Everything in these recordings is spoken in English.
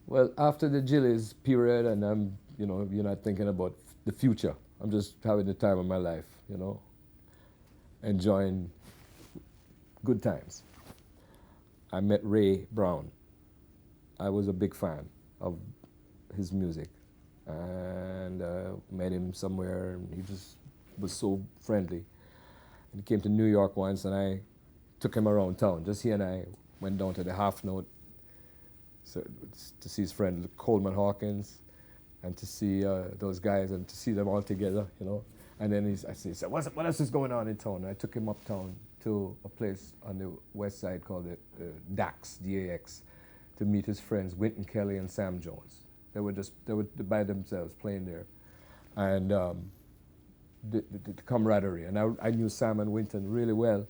Well, after the Gillies period, and you're not thinking about the future. I'm just having the time of my life, enjoying good times. I met Ray Brown. I was a big fan of his music, and met him somewhere, and he just was so friendly. And he came to New York once, and I took him around town. Just he and I went down to the Half Note, so, to see his friend Coleman Hawkins, and to see those guys, and to see them all together. And then I said, what else is going on in town? And I took him uptown to a place on the west side called the DAX, D-A-X, to meet his friends, Wynton Kelly and Sam Jones. They were by themselves playing there. And the camaraderie. And I knew Sam and Wynton really well.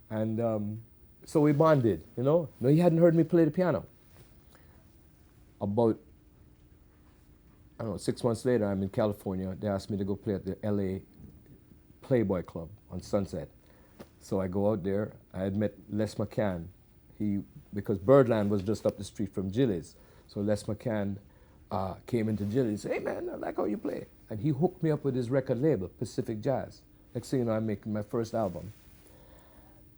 And so we bonded. No, he hadn't heard me play the piano. About, I don't know, 6 months later, I'm in California. They asked me to go play at the LA Playboy Club on Sunset. So I go out there. I had met Les McCann. Because Birdland was just up the street from Gillies. So Les McCann came into Gillies and said, hey man, I like how you play. And he hooked me up with his record label, Pacific Jazz. Next thing you know, I'm making my first album.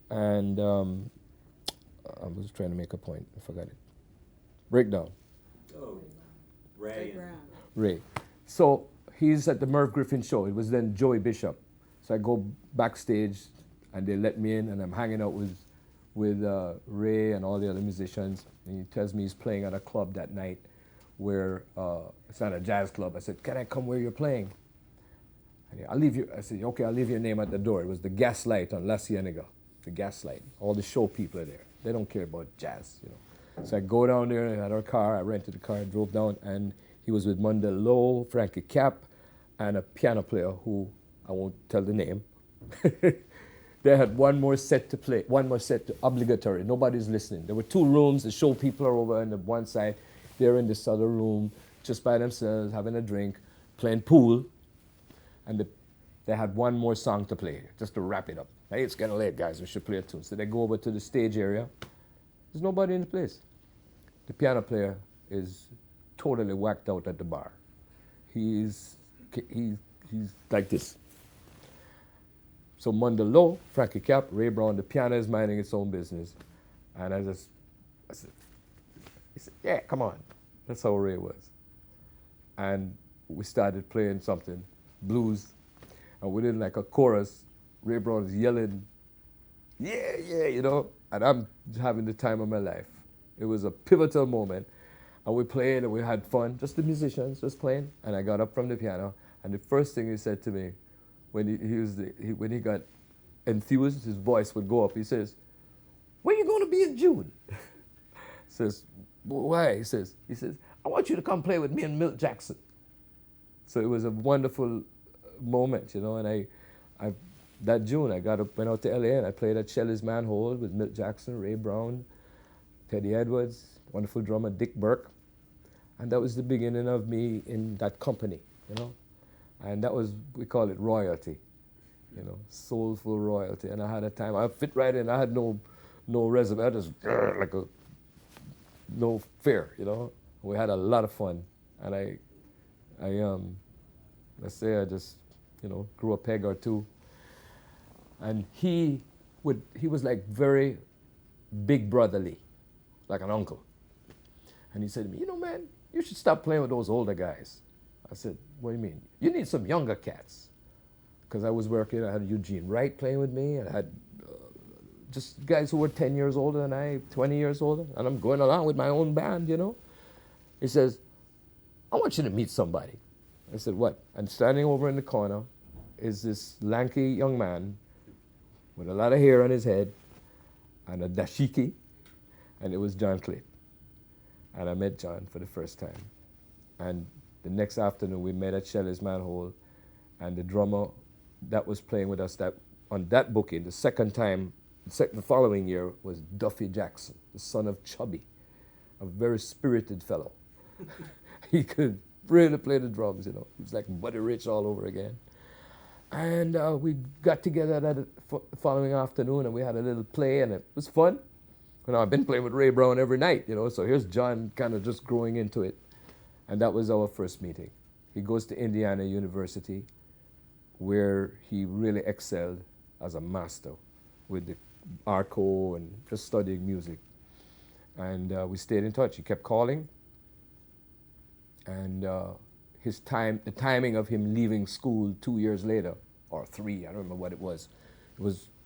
And I was trying to make a point. I forgot it. Breakdown. Oh, Ray. Ray. So he's at the Merv Griffin show. It was then Joey Bishop. So I go backstage and they let me in and I'm hanging out with Ray and all the other musicians. And he tells me he's playing at a club that night where it's not a jazz club. I said, can I come where you're playing? And I said, okay, I'll leave your name at the door. It was the Gaslight on La Cienega. The Gaslight. All the show people are there. They don't care about jazz. So I go down there, I had our car, I rented a car, I drove down, and he was with Mondello, Frankie Cap, and a piano player who, I won't tell the name. They had one more set to play, obligatory. Nobody's listening. There were 2 rooms, the show people are over on the one side, they're in this other room, just by themselves, having a drink, playing pool, and they had one more song to play, just to wrap it up. Hey, it's getting late, guys, we should play a tune. So they go over to the stage area. There's nobody in the place. The piano player is totally whacked out at the bar. He's like this. So Mondello, Frankie Cap, Ray Brown, the piano is minding its own business. And I said, he said, yeah, come on. That's how Ray was. And we started playing something, blues. And within like a chorus, Ray Brown is yelling, yeah, and I'm having the time of my life. It was a pivotal moment. And we played and we had fun, just the musicians, just playing. And I got up from the piano, and the first thing he said to me, when he got enthused, his voice would go up. He says, where you going to be in June? Says, why? He says, I want you to come play with me and Milt Jackson. So it was a wonderful moment, and I that June I went out to LA and I played at Shelley's Manhole with Milt Jackson, Ray Brown, Teddy Edwards, wonderful drummer Dick Burke. And that was the beginning of me in that company, And that was, we call it royalty, soulful royalty. And I had a time, I fit right in, I had no resume, I just no fear, We had a lot of fun. And let's say I just, grew a peg or two. And he was like very big brotherly, like an uncle. And he said to me, man, you should stop playing with those older guys. I said, what do you mean? You need some younger cats. Because I was working, I had Eugene Wright playing with me, and I had just guys who were 10 years older than I, 20 years older, and I'm going along with my own band, He says, I want you to meet somebody. I said, what? And standing over in the corner is this lanky young man with a lot of hair on his head and a dashiki, and it was John Clayton. And I met John for the first time. And the next afternoon we met at Shelley's Manhole, and the drummer that was playing with us on that booking, the second time, the following year, was Duffy Jackson, the son of Chubby, a very spirited fellow. He could really play the drums, He was like Buddy Rich all over again. And we got together that following afternoon, and we had a little play, and it was fun. You know, I've been playing with Ray Brown every night, you know, so here's John kind of just growing into it. And that was our first meeting. He goes to Indiana University, where he really excelled as a master with the arco and just studying music. And we stayed in touch. He kept calling. And the timing of him leaving school 2 years later, or 3, I don't remember what it was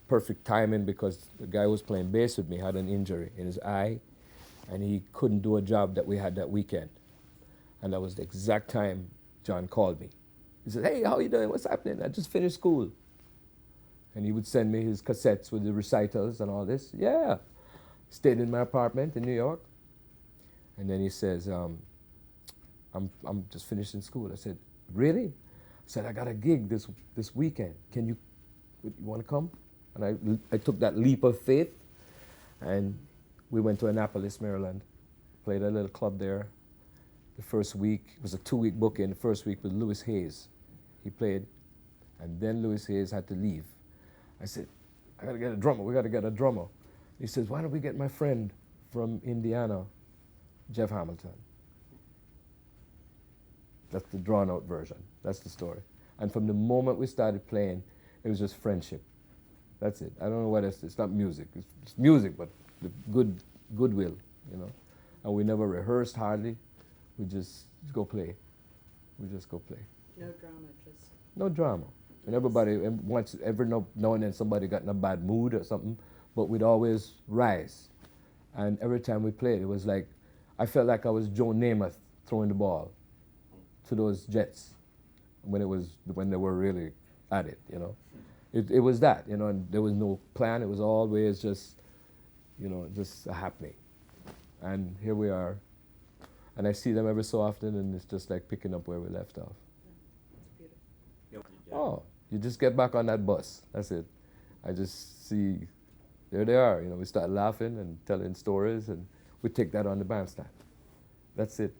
perfect timing because the guy who was playing bass with me had an injury in his eye, and he couldn't do a job that we had that weekend. And that was the exact time John called me. He said, "Hey, how you doing? What's happening? I just finished school." And he would send me his cassettes with the recitals and all this. Yeah. Stayed in my apartment in New York. And then he says, I'm just finishing school. I said, "Really?" I said, "I got a gig this weekend. You want to come?" And I took that leap of faith, and we went to Annapolis, Maryland, played a little club there. The first week, it was a 2-week booking. The first week with Louis Hayes. He played, and then Louis Hayes had to leave. I said, "I got to get a drummer. We got to get a drummer." He says, "Why don't we get my friend from Indiana, Jeff Hamilton?" That's the drawn-out version. That's the story. And from the moment we started playing, it was just friendship. That's it. I don't know what it's not music. It's music, but the goodwill, you know. And we never rehearsed hardly. We just go play. We just go play. No drama, just... No drama. And everybody, once every now and then somebody got in a bad mood or something, but we'd always rise. And every time we played, it was like, I felt like I was Joe Namath throwing the ball to those Jets when they were really at it, you know. It was that, you know, and there was no plan. It was always just, you know, just a happening. And here we are. And I see them every so often, and it's just like picking up where we left off. It's beautiful. Oh, you just get back on that bus. That's it. I just see, there they are. You know, we start laughing and telling stories, and we take that on the bandstand. That's it.